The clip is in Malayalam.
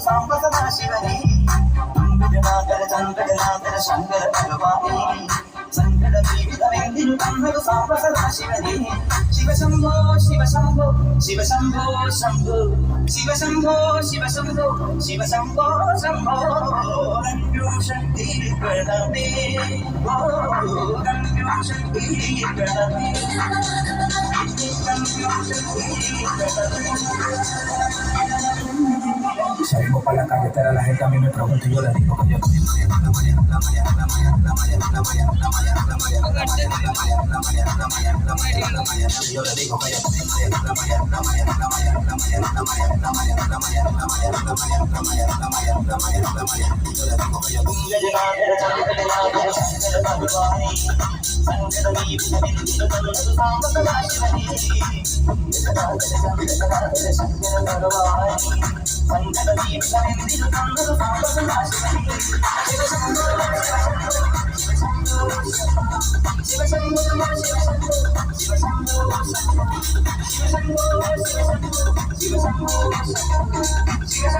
സാംബ സദാശിവനെ അമ്പുജനാഥര ചന്ദ്രനാഥര ശങ്കര ഭഗവാനെ സങ്കട ജീവിതമെന്തിനു തന്നതു സാംബ സദാശിവനെ ശിവശംഭോ ശിവശംഭോ ശിവശംഭോ ശംഭോ ശിവശംഭോ ശിവശംഭോ ശിവശംഭോ ശംഭോ ശക്തി പ്രണമേ ഓ ശക്തി പ്രണമേ Salimos para la carretera, la gente a mí me pregunta y yo le digo que yo estoy yo le digo que yo Shivasambho